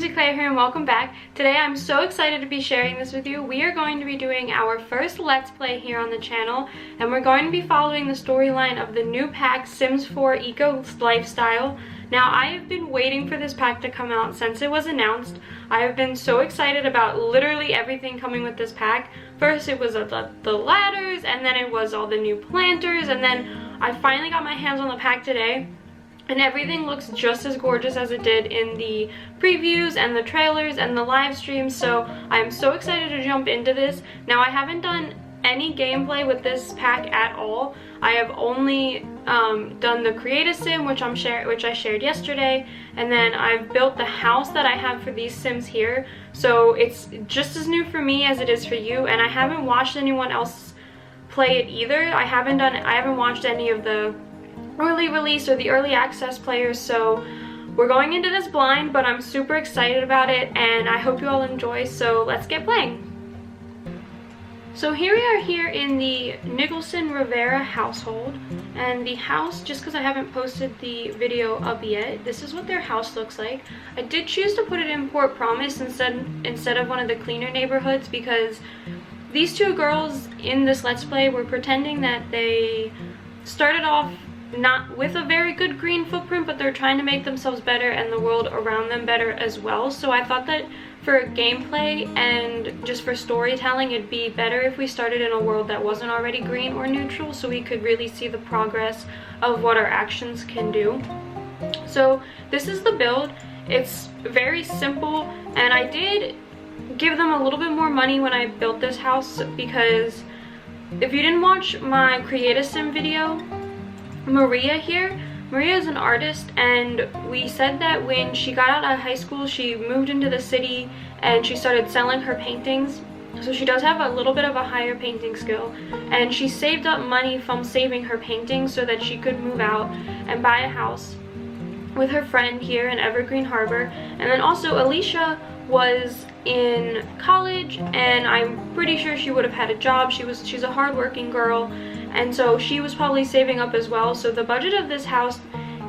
Lindsay Claire here and welcome back. Today I'm so excited to be sharing this with you. We are going to be doing our first Let's Play here on the channel, and we're going to be following the storyline of the new pack Sims 4 Eco Lifestyle. Now, I have been waiting for this pack to come out since it was announced. I have been so excited about literally everything coming with this pack. First it was the ladders, and then it was all the new planters, and then I finally got my hands on the pack today. And everything looks just as gorgeous as it did in the previews and the trailers and the live streams, so I'm so excited to jump into this. Now, I haven't done any gameplay with this pack at all. I have only done the Create a Sim, which I shared yesterday, and then I've built the house that I have for these Sims here. So it's just as new for me as it is for you, and I haven't watched anyone else play it either. I haven't watched any of the early release or the early access players, so we're going into this blind, but I'm super excited about it and I hope you all enjoy, so let's get playing. So here we are here in the Nicholson Rivera household, and the house, just because I haven't posted the video up yet, this is what their house looks like. I did choose to put it in Port Promise instead of one of the cleaner neighborhoods, because these two girls in this Let's Play were pretending that they started off not with a very good green footprint, but they're trying to make themselves better and the world around them better as well. So I thought that for gameplay and just for storytelling, it'd be better if we started in a world that wasn't already green or neutral, so we could really see the progress of what our actions can do. So this is the build. It's very simple, and I did give them a little bit more money when I built this house, because if you didn't watch my Create a Sim video, Maria is an artist, and we said that when she got out of high school, she moved into the city and she started selling her paintings. So she does have a little bit of a higher painting skill, and she saved up money from saving her paintings so that she could move out and buy a house with her friend here in Evergreen Harbor. And then also Alicia was in college, and I'm pretty sure she would have had a job. She's a hardworking girl, and so she was probably saving up as well. So the budget of this house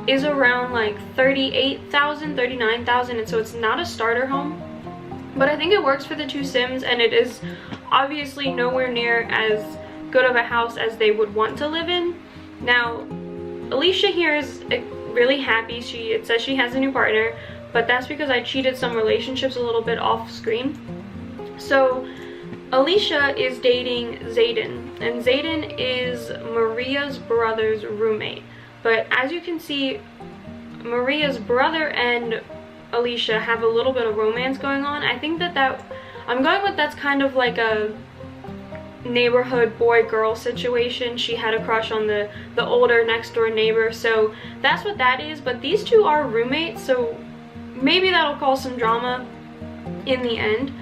is around like $38,000, $39,000, and so it's not a starter home, but I think it works for the two Sims, and it is obviously nowhere near as good of a house as they would want to live in. Now, Alicia here is really happy. It says she has a new partner, but that's because I cheated some relationships a little bit off screen. So Alicia is dating Zayden, and Zayden is Maria's brother's roommate. But as you can see, Maria's brother and Alicia have a little bit of romance going on. I think I'm going with that's kind of like a neighborhood boy-girl situation. She had a crush on the older next door neighbor, so that's what that is. But these two are roommates, so maybe that'll cause some drama in the end.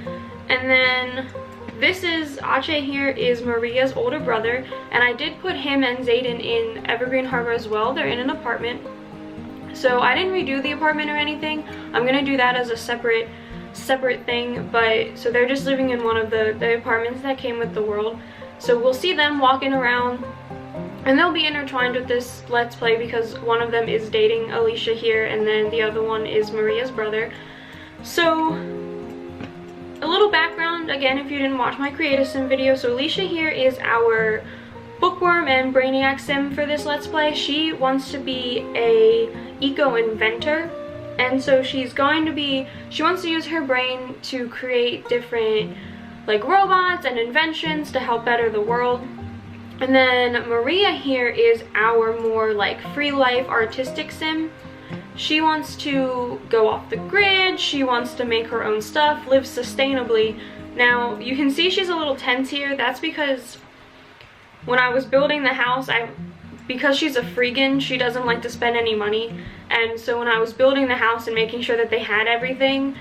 And then this is Ache here is Maria's older brother, and I did put him and Zayden in Evergreen Harbor as well. They're in an apartment, so I didn't redo the apartment or anything. I'm gonna do that as a separate thing, but so they're just living in one of the apartments that came with the world. So we'll see them walking around, and they'll be intertwined with this Let's Play because one of them is dating Alicia here, and then the other one is Maria's brother. So a little background, again, if you didn't watch my Create a Sim video. So Alicia here is our bookworm and brainiac sim for this Let's Play. She wants to be a eco-inventor, and so she wants to use her brain to create different like robots and inventions to help better the world. And then Maria here is our more like free life artistic sim. She wants to go off the grid, she wants to make her own stuff, live sustainably. Now, you can see she's a little tense here. That's because when I was building the house, because she's a freegan, she doesn't like to spend any money. And so when I was building the house and making sure that they had everything,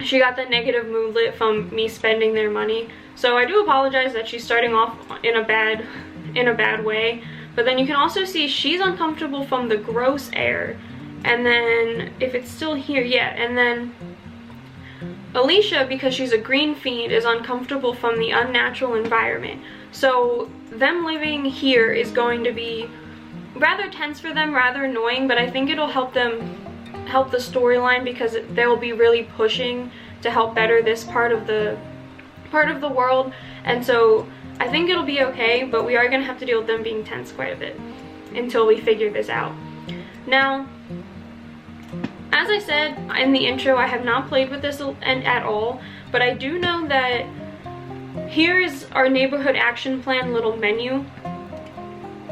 she got the negative moodlet from me spending their money. So I do apologize that she's starting off in a bad way. But then you can also see she's uncomfortable from the gross air. And then if it's still here, yeah, and then Alicia, because she's a green fiend, is uncomfortable from the unnatural environment. So them living here is going to be rather tense for them, rather annoying, but I think it'll help them help the storyline, because they'll be really pushing to help better this part of the world. And so I think it'll be okay, but we are gonna have to deal with them being tense quite a bit until we figure this out. Now, as I said in the intro, I have not played with this at all, but I do know that here is our neighborhood action plan little menu,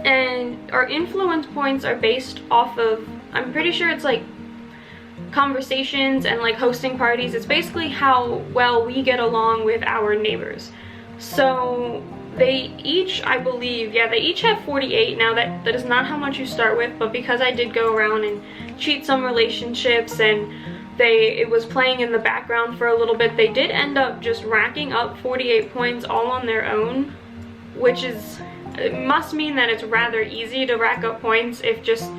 and our influence points are based off of, I'm pretty sure it's like conversations and like hosting parties. It's basically how well we get along with our neighbors. So they each, I believe, yeah, they each have 48. Now that is not how much you start with, but because I did go around and cheat some relationships and it was playing in the background for a little bit, they did end up just racking up 48 points all on their own, which is, it must mean that it's rather easy to rack up points if just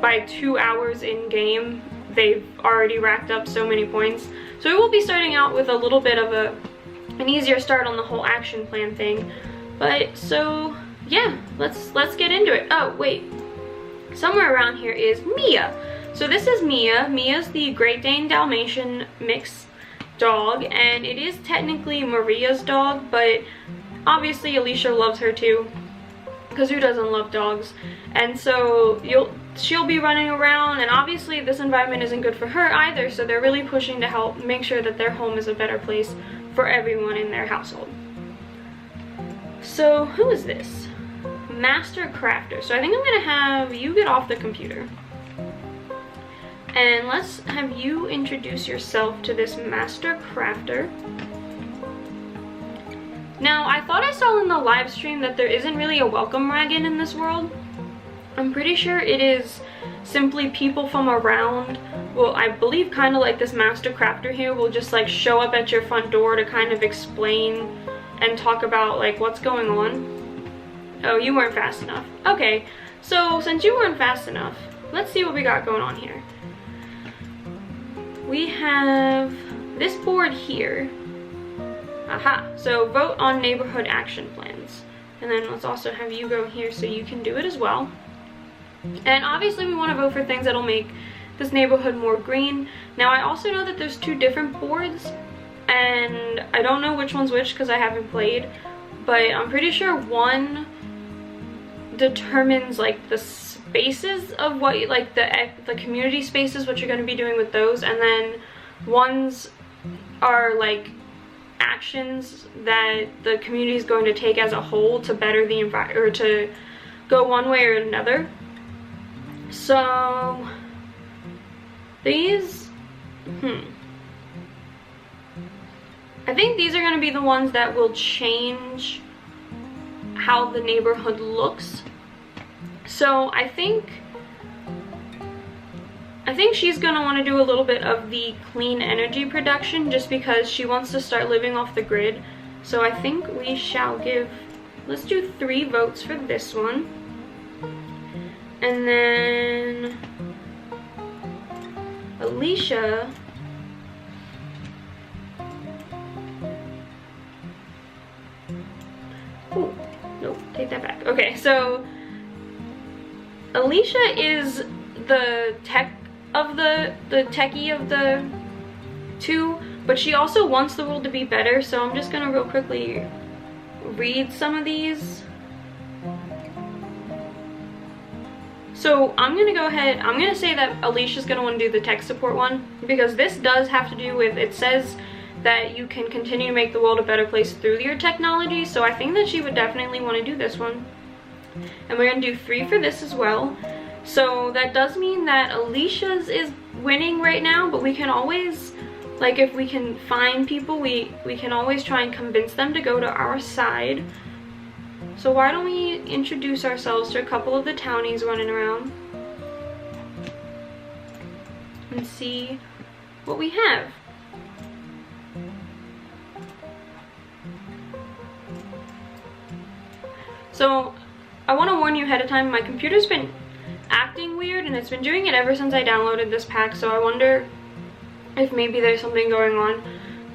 by 2 hours in game they've already racked up so many points. So we will be starting out with a little bit of an easier start on the whole action plan thing. But so yeah, let's get into it. Oh wait, somewhere around here is Mia. So this is Mia. Mia's the Great Dane Dalmatian mix dog, and it is technically Maria's dog, but obviously Alicia loves her too, because who doesn't love dogs? And so she'll be running around, and obviously this environment isn't good for her either, so they're really pushing to help make sure that their home is a better place for everyone in their household. So who is this? Master Crafter. So I think I'm gonna have you get off the computer, and let's have you introduce yourself to this Master Crafter. Now, I thought I saw in the live stream that there isn't really a welcome wagon in this world. I'm pretty sure it is simply people from around. Well, I believe kind of like this Master Crafter here will just like show up at your front door to kind of explain and talk about like what's going on. Oh, you weren't fast enough. Okay, so since you weren't fast enough, let's see what we got going on here. We have this board here. Aha, so vote on neighborhood action plans. And then let's also have you go here so you can do it as well. And obviously we want to vote for things that'll make this neighborhood more green. Now I also know that there's 2 different boards, and I don't know which one's which because I haven't played, but I'm pretty sure one determines like the spaces of what, like the community spaces, what you're going to be doing with those, and then ones are like actions that the community is going to take as a whole to better the environment, or to go one way or another. So these, I think these are going to be the ones that will change how the neighborhood looks. So I think she's going to want to do a little bit of the clean energy production, just because she wants to start living off the grid. So I think we shall let's do 3 votes for this one. And then Alicia, oh, nope, take that back. Okay, so Alicia is the techie of the 2, but she also wants the world to be better. So I'm just gonna real quickly read some of these. So I'm gonna go ahead, I'm gonna say that Alicia's gonna want to do the tech support one, because this does have to do with, it says that you can continue to make the world a better place through your technology, so I think that she would definitely want to do this one. And we're gonna do 3 for this as well. So that does mean that Alicia's is winning right now, but we can always, like, if we can find people, we can always try and convince them to go to our side. So why don't we introduce ourselves to a couple of the townies running around and see what we have. So I want to warn you ahead of time, my computer's been acting weird, and it's been doing it ever since I downloaded this pack, so I wonder if maybe there's something going on.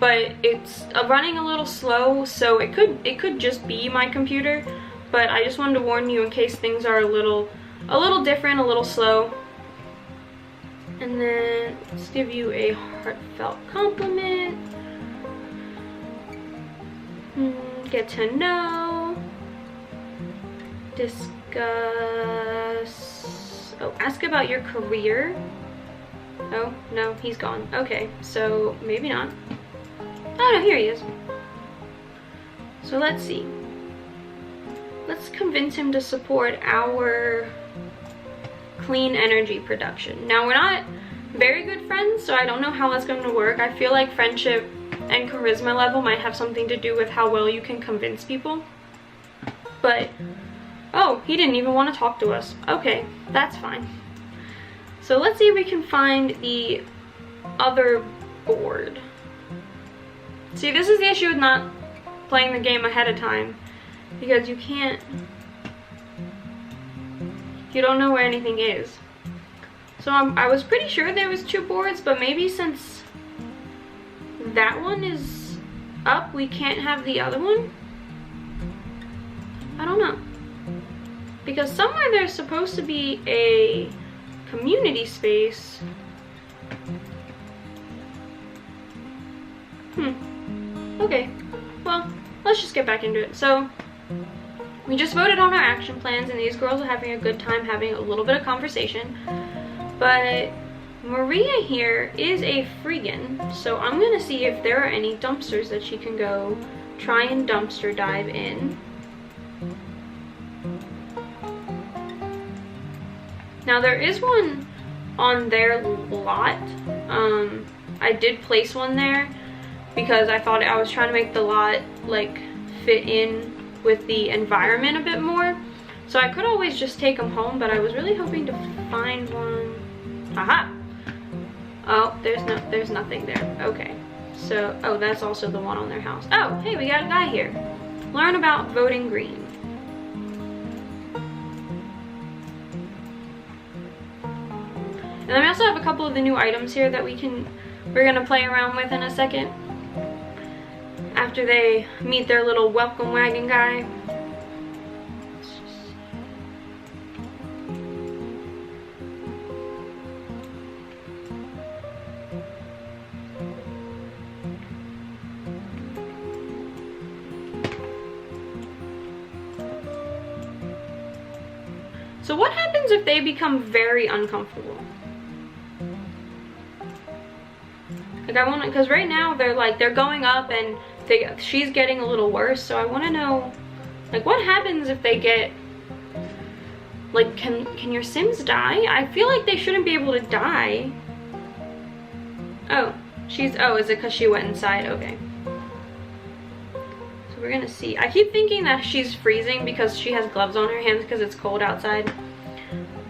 But it's running a little slow, so it could just be my computer, but I just wanted to warn you in case things are a little different, a little slow. And then let's give you a heartfelt compliment. Get to know. Discuss. Oh, ask about your career. Oh, no, he's gone. Okay, so maybe not. Oh, no, here he is. So let's see. Let's convince him to support our clean energy production. Now, we're not very good friends, so I don't know how that's going to work. I feel like friendship and charisma level might have something to do with how well you can convince people. But, oh, he didn't even want to talk to us. Okay, that's fine. So let's see if we can find the other board. See, this is the issue with not playing the game ahead of time, because you don't know where anything is. So I was pretty sure there was 2 boards, but maybe since that one is up, we can't have the other one? I don't know. Because somewhere there's supposed to be a community space. Okay, well, let's just get back into it. So, we just voted on our action plans, and these girls are having a good time having a little bit of conversation. But Maria here is a freegan, so I'm gonna see if there are any dumpsters that she can go try and dumpster dive in. Now, there is one on their lot. I did place one there because I thought I was trying to make the lot like fit in with the environment a bit more. So I could always just take them home, but I was really hoping to find one. Aha! Oh, there's nothing there. Okay. So, oh, that's also the one on their house. Oh, hey, we got a guy here. Learn about voting green. And then we also have a couple of the new items here that we're gonna play around with in a second. After they meet their little welcome wagon guy. So what happens if they become very uncomfortable? Like, I want to, because right now they're going up and she's getting a little worse, so I want to know, like, what happens if they get, like, can your Sims die? I feel like they shouldn't be able to die. Oh, is it because she went inside? Okay. So we're gonna see. I keep thinking that she's freezing because she has gloves on her hands because it's cold outside,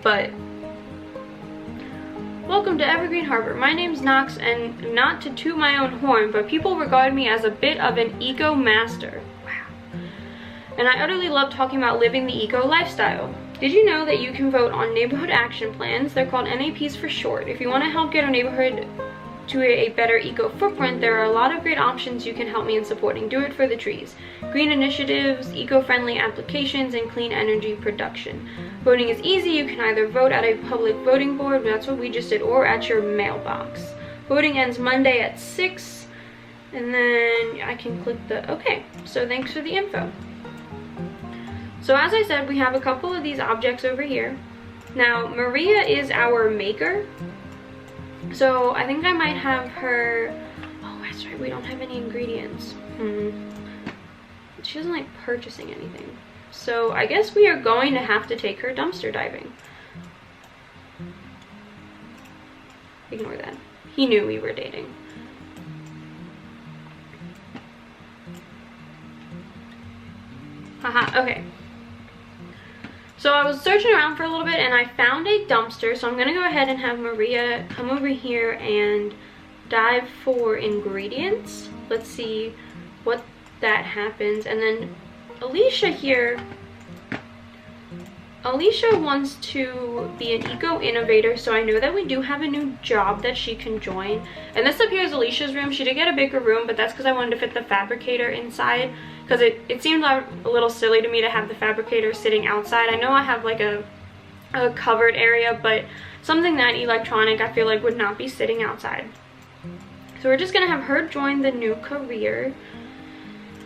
but welcome to Evergreen Harbor. My name's Knox, and not to toot my own horn, but people regard me as a bit of an eco master. Wow. And I utterly love talking about living the eco lifestyle. Did you know that you can vote on neighborhood action plans? They're called NAPs for short. If you want to help get our neighborhood to a better eco footprint, there are a lot of great options you can help me in supporting. Do it for the trees. Green initiatives, eco-friendly applications, and clean energy production. Voting is easy. You can either vote at a public voting board, that's what we just did, or at your mailbox. Voting ends Monday at 6, and then I can click the, okay, so thanks for the info. So as I said, we have a couple of these objects over here. Now, Maria is our maker. So I think I might have her, oh, that's right, we don't have any ingredients. She doesn't like purchasing anything. So I guess we are going to have to take her dumpster diving. Ignore that. He knew we were dating. Haha, okay. So I was searching around for a little bit and I found a dumpster, so I'm gonna go ahead and have Maria come over here and dive for ingredients. Let's see what that happens. And then Alicia here, Alicia wants to be an eco-innovator, so I know that we do have a new job that she can join. And this up here is Alicia's room. She did get a bigger room, but that's because I wanted to fit the fabricator inside, because it seemed a little silly to me to have the fabricator sitting outside. I know I have like a a covered area, but something that electronic I feel like would not be sitting outside. So we're just gonna have her join the new career,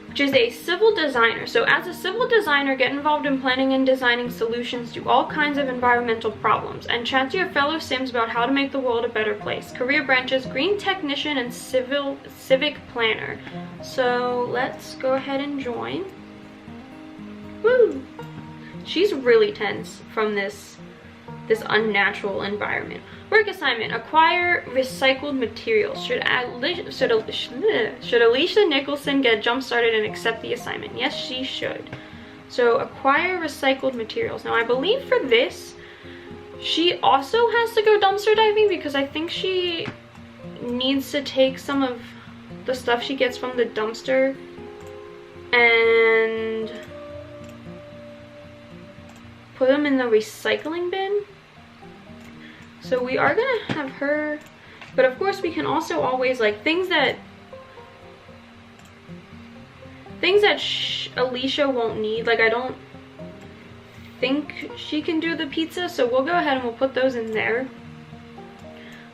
which is a civil designer. So as a civil designer, get involved in planning and designing solutions to all kinds of environmental problems and chat to your fellow Sims about how to make the world a better place. Career branches: green technician and civic planner. So let's go ahead and join. Woo! She's really tense from this unnatural environment. Work assignment: acquire recycled materials. Should Alicia Nicholson get jump started and accept the assignment? Yes, she should. So acquire recycled materials. Now I believe for this, she also has to go dumpster diving because I think she needs to take some of the stuff she gets from the dumpster and put them in the recycling bin. So we are gonna have her, but of course we can also always, like, things that Alicia won't need, like I don't think she can do the pizza, so we'll go ahead and we'll put those in there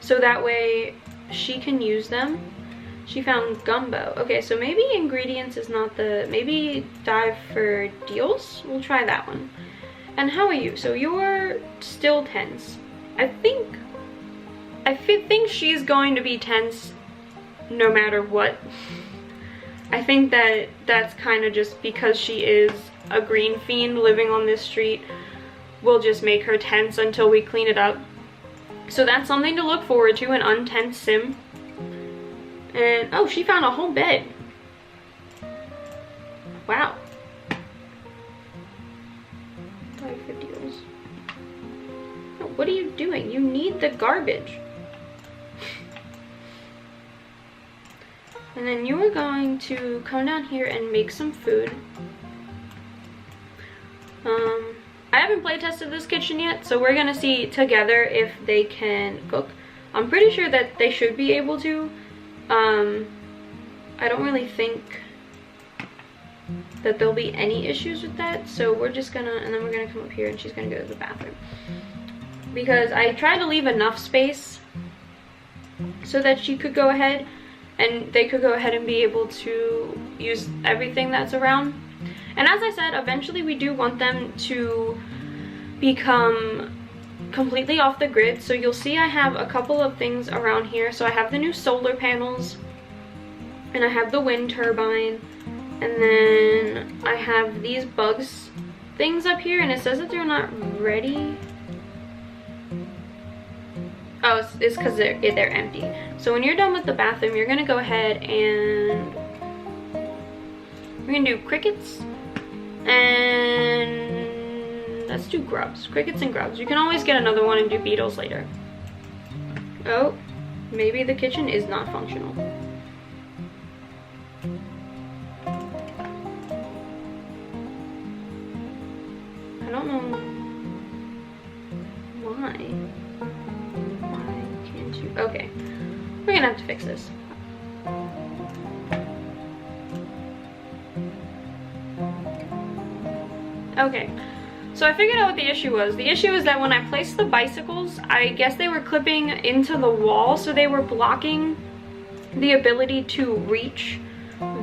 so that way she can use them. She found gumbo. Okay, so maybe ingredients is not the, maybe dive for deals. We'll try that one. And how are you? So you're still tense. I think she's going to be tense no matter what. I think that that's kind of just because she is a green fiend living on this street. We'll just make her tense until we clean it up. So that's something to look forward to, an untense sim. And oh, she found a whole bed. Wow. What are you doing? You need the garbage. And then you are going to come down here and make some food. I haven't play tested this kitchen yet, so we're gonna see together if they can cook. I'm pretty sure that they should be able to. I don't really think that there'll be any issues with that, so we're just gonna, and then we're gonna come up here and she's gonna go to the bathroom. Because I tried to leave enough space so that she could go ahead and they could go ahead and be able to use everything that's around. And as I said, eventually we do want them to become completely off the grid. So you'll see I have a couple of things around here. So I have the new solar panels and I have the wind turbine, and then I have these bugs things up here, and it says that they're not ready. Oh, it's because they're empty. So when you're done with the bathroom, you're gonna go ahead and we're gonna do crickets, and let's do grubs. Crickets and grubs. You can always get another one and do beetles later. Oh, maybe the kitchen is not functional. I don't know why. Okay, we're gonna have to fix this. Okay, so I figured out what the issue was. The issue is that when I placed the bicycles, I guess they were clipping into the wall, so they were blocking the ability to reach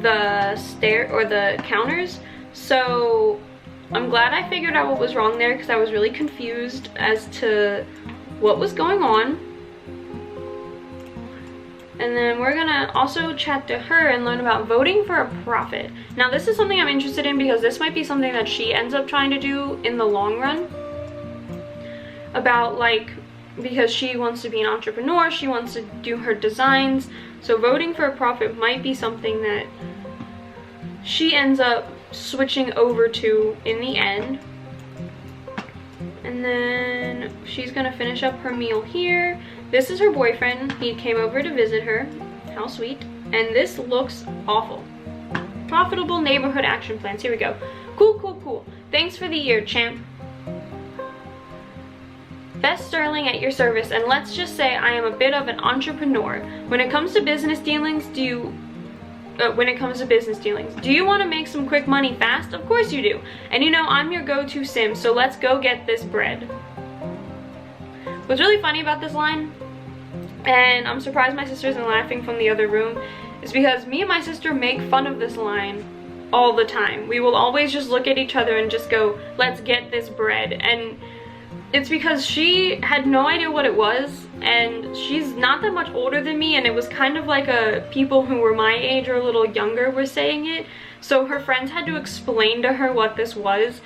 the stair or the counters. So I'm glad I figured out what was wrong there, because I was really confused as to what was going on. And then we're gonna also chat to her and learn about voting for a profit. Now this is something I'm interested in because this might be something that she ends up trying to do in the long run. About, like, because she wants to be an entrepreneur, she wants to do her designs. So voting for a profit might be something that she ends up switching over to in the end. And then she's gonna finish up her meal here. This is her boyfriend. He came over to visit her. How sweet. And this looks awful. Profitable neighborhood action plans. Here we go. Cool, cool, cool. Thanks for the year, champ. Best Sterling at your service. And let's just say I am a bit of an entrepreneur. When it comes to business dealings, do you want to make some quick money fast? Of course you do. And you know, I'm your go-to sim, so let's go get this bread. What's really funny about this line, and I'm surprised my sister isn't laughing from the other room, is because me and my sister make fun of this line all the time. We will always just look at each other and just go, let's get this bread. And it's because she had no idea what it was, and she's not that much older than me, and it was kind of like people who were my age or a little younger were saying it. So her friends had to explain to her what this was,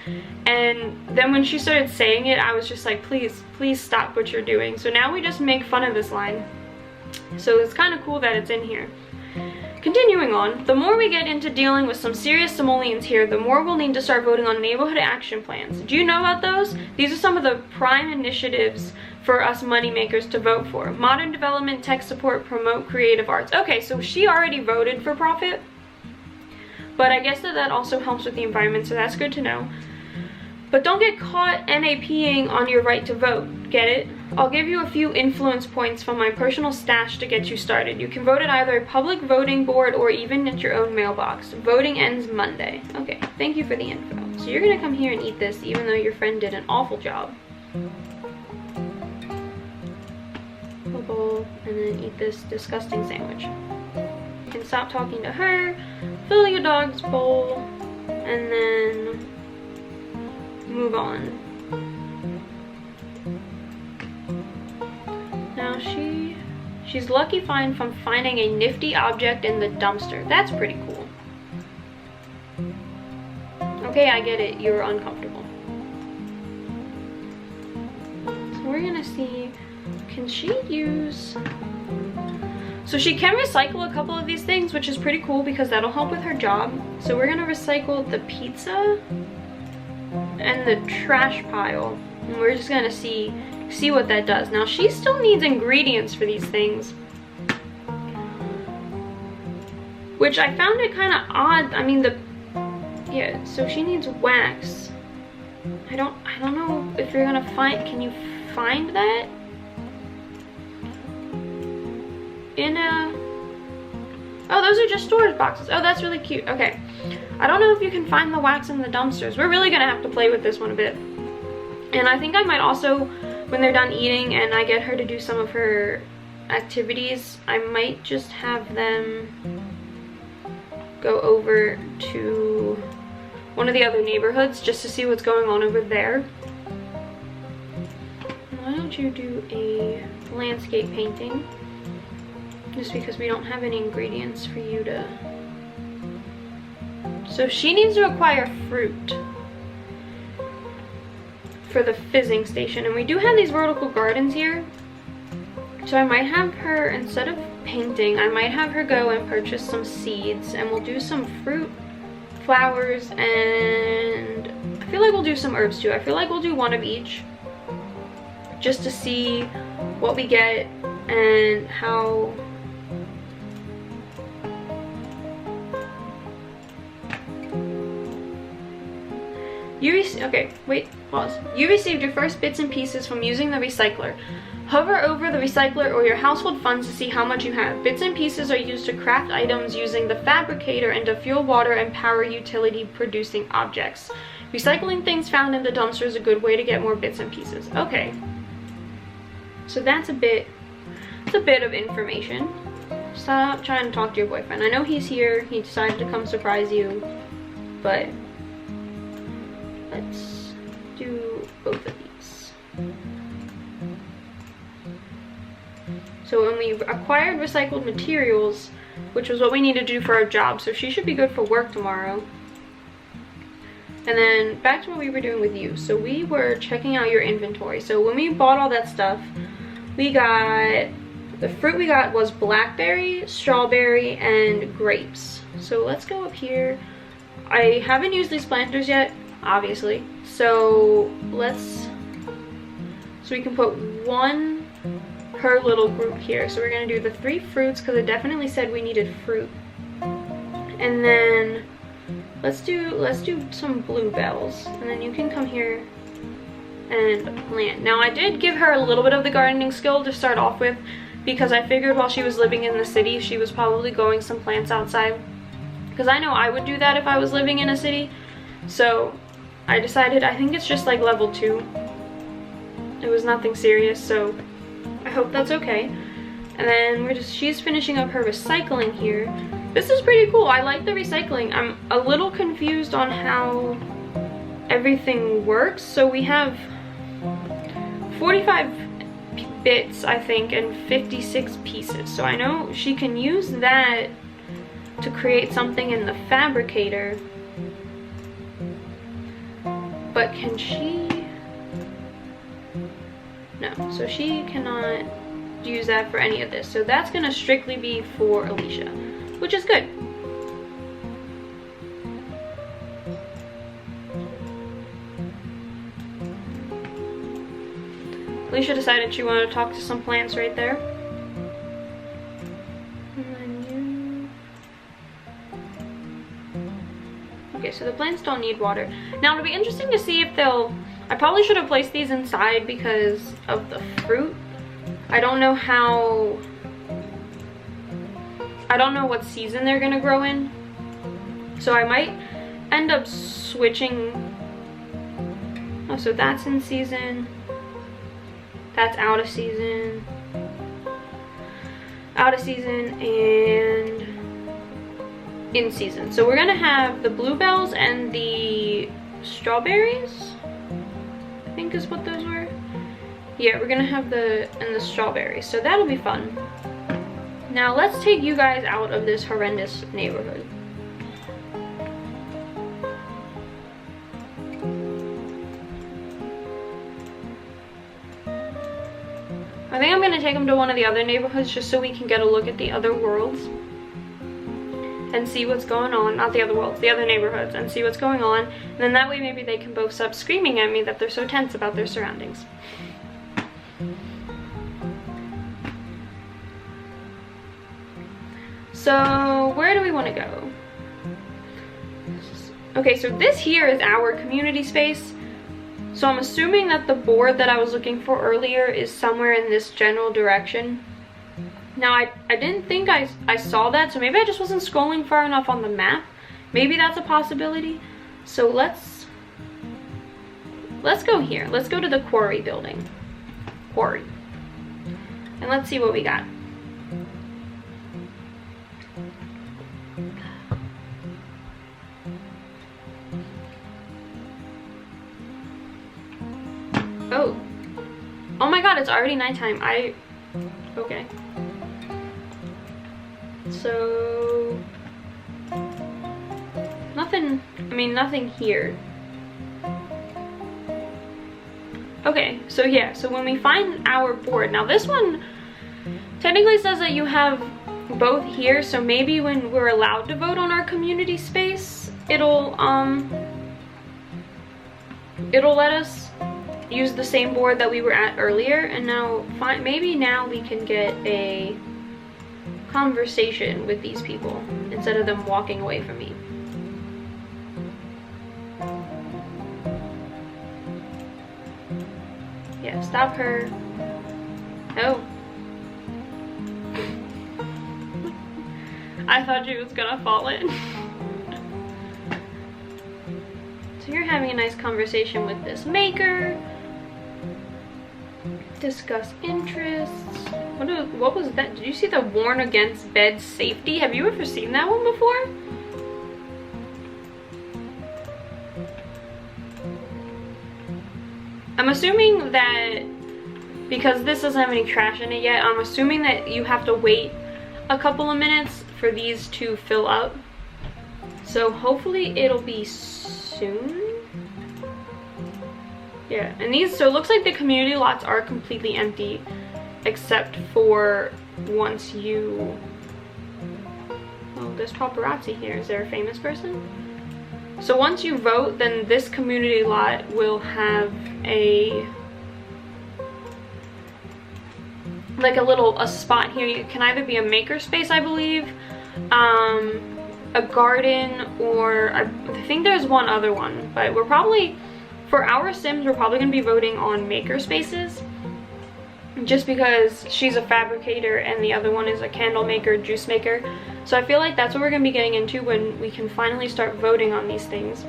and then when she started saying it, I was just like, please stop what you're doing. So now we just make fun of this line. So it's kind of cool that it's in here. Continuing on, the more we get into dealing with some serious simoleons here, the more we'll need to start voting on neighborhood action plans. Do you know about those? These are some of the prime initiatives for us moneymakers to vote for. Modern development, tech support, promote creative arts. Okay, so she already voted for profit, but I guess that also helps with the environment, so that's good to know. But don't get caught NAPing on your right to vote, get it? I'll give you a few influence points from my personal stash to get you started. You can vote at either a public voting board or even at your own mailbox. Voting ends Monday. Okay, thank you for the info. So you're gonna come here and eat this even though your friend did an awful job. Bowl, and then eat this disgusting sandwich. You can stop talking to her, fill your dog's bowl, and then move on. Now she's lucky from finding a nifty object in the dumpster. That's pretty cool. Okay, I get it, you're uncomfortable. So we're gonna see, can she use, so she can recycle a couple of these things, which is pretty cool because that'll help with her job. So we're gonna recycle the pizza and the trash pile, and we're just gonna see what that does. Now she still needs ingredients for these things, which I found it kind of odd. I mean, yeah, so she needs wax. I don't know if you're gonna find, can you find that in a, oh, those are just storage boxes. Oh, that's really cute. Okay, I don't know if you can find the wax in the dumpsters. We're really gonna have to play with this one a bit. And I think I might also, when they're done eating and I get her to do some of her activities, I might just have them go over to one of the other neighborhoods just to see what's going on over there. Why don't you do a landscape painting? Just because we don't have any ingredients for you to. So she needs to acquire fruit for the fizzing station, and we do have these vertical gardens here. So I might have her, instead of painting, I might have her go and purchase some seeds, and we'll do some fruit, flowers, and I feel like we'll do some herbs too. I feel like we'll do one of each just to see what we get and how. Okay, wait, pause. You received your first bits and pieces from using the recycler. Hover over the recycler or your household funds to see how much you have. Bits and pieces are used to craft items using the fabricator and to fuel water and power utility producing objects. Recycling things found in the dumpster is a good way to get more bits and pieces. Okay. So that's a bit of information. Stop trying to talk to your boyfriend. I know he's here. He decided to come surprise you, but let's do both of these. So when we acquired recycled materials, which was what we need to do for our job, so she should be good for work tomorrow. And then back to what we were doing with you. So we were checking out your inventory. So when we bought all that stuff, we got, the fruit we got was blackberry, strawberry, and grapes. So let's go up here. I haven't used these planters yet, obviously. So we can put one per little group here. So we're gonna do the 3 fruits because it definitely said we needed fruit. And then let's do some bluebells, and then you can come here and plant. Now I did give her a little bit of the gardening skill to start off with because I figured while she was living in the city she was probably growing some plants outside, because I know I would do that if I was living in a city. So I decided, I think it's just like level 2, It was nothing serious, so I hope that's okay. And then she's finishing up her recycling here. This is pretty cool. I like the recycling. I'm a little confused on how everything works. So we have 45 bits, I think, and 56 pieces. So I know she can use that to create something in the fabricator. But can she? No, so she cannot use that for any of this. So that's gonna strictly be for Alicia, which is good. Alicia decided she wanted to talk to some plants right there. And then you... Okay, so the plants don't need water. Now it'll be interesting to see if they'll... I probably should have placed these inside because of the fruit. I don't know how... I don't know what season they're gonna grow in. So I might end up switching... Oh, so that's in season. That's out of season. Out of season and in season. So we're gonna have the bluebells and the strawberries, I think is what those were. Yeah, we're gonna have the strawberries. So that'll be fun. Now let's take you guys out of this horrendous neighborhood. I think I'm gonna take them to one of the other neighborhoods just so we can get a look at the other worlds and see what's going on. Not the other worlds, the other neighborhoods, and see what's going on. And then that way maybe they can both stop screaming at me that they're so tense about their surroundings. So where do we want to go? Okay, so this here is our community space. So I'm assuming that the board that I was looking for earlier is somewhere in this general direction. Now I didn't think I saw that, so maybe I just wasn't scrolling far enough on the map. Maybe that's a possibility. So let's go here. Let's go to the quarry building. Quarry. And let's see what we got. Oh. Oh my god, it's already nighttime. Okay. So... nothing here. Okay, so yeah, so when we find our board, now this one technically says that you have both here, so maybe when we're allowed to vote on our community space, it'll let us use the same board that we were at earlier. And now maybe now we can get a conversation with these people instead of them walking away from me. Yeah, stop her. Oh. I thought she was gonna fall in. So you're having a nice conversation with this maker. Discuss interests. What was that? Did you see the warn against bed safety? Have you ever seen that one before? I'm assuming that because this doesn't have any trash in it yet, I'm assuming that you have to wait a couple of minutes for these to fill up. So hopefully it'll be soon. Yeah, and these, so it looks like the community lots are completely empty except for once you... Oh, there's paparazzi here. Is there a famous person? So once you vote, then this community lot will have a spot here. You can either be a makerspace, I believe, a garden, or I think there's one other one, but we're probably, for our Sims, we're probably going to be voting on makerspaces just because she's a fabricator and the other one is a candle maker, juice maker. So I feel like that's what we're going to be getting into when we can finally start voting on these things.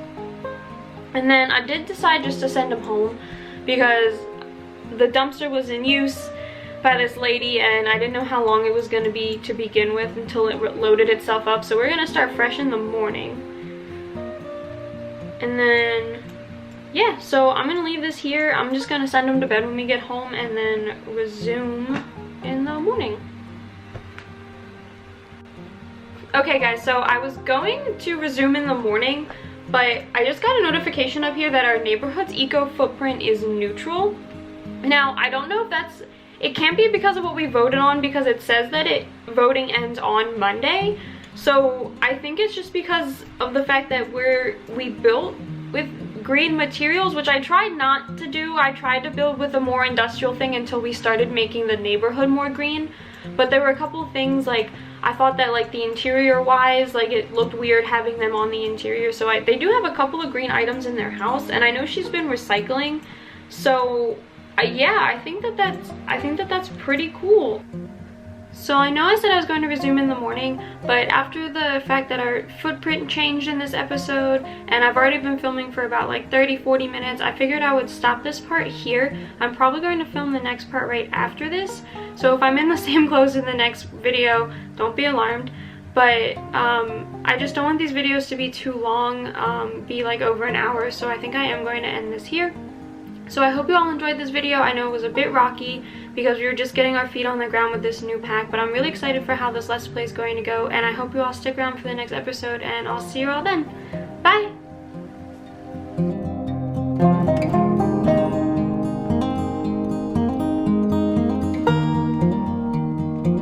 And then I did decide just to send them home because the dumpster was in use by this lady, and I didn't know how long it was going to be to begin with until it loaded itself up. So we're going to start fresh in the morning. And then, yeah, so I'm going to leave this here. I'm just going to send him to bed when we get home and then resume in the morning. Okay guys, so I was going to resume in the morning, but I just got a notification up here that our neighborhood's eco footprint is neutral. Now, I don't know if that's, it can't be because of what we voted on, because it says that voting ends on Monday. So I think it's just because of the fact that we built with green materials, which I tried not to do. I tried to build with a more industrial thing until we started making the neighborhood more green. But there were a couple of things, like I thought that like the interior wise, like it looked weird having them on the interior. So they do have a couple of green items in their house, and I know she's been recycling. So yeah, I think that that's pretty cool. So I know I said I was going to resume in the morning, but after the fact that our footprint changed in this episode, and I've already been filming for about like 30-40 minutes, I figured I would stop this part here. I'm probably going to film the next part right after this. So if I'm in the same clothes in the next video, don't be alarmed. But I just don't want these videos to be too long, be like over an hour. So I think I am going to end this here. So I hope you all enjoyed this video. I know it was a bit rocky because we were just getting our feet on the ground with this new pack, but I'm really excited for how this Let's Play is going to go, and I hope you all stick around for the next episode, and I'll see you all then. Bye!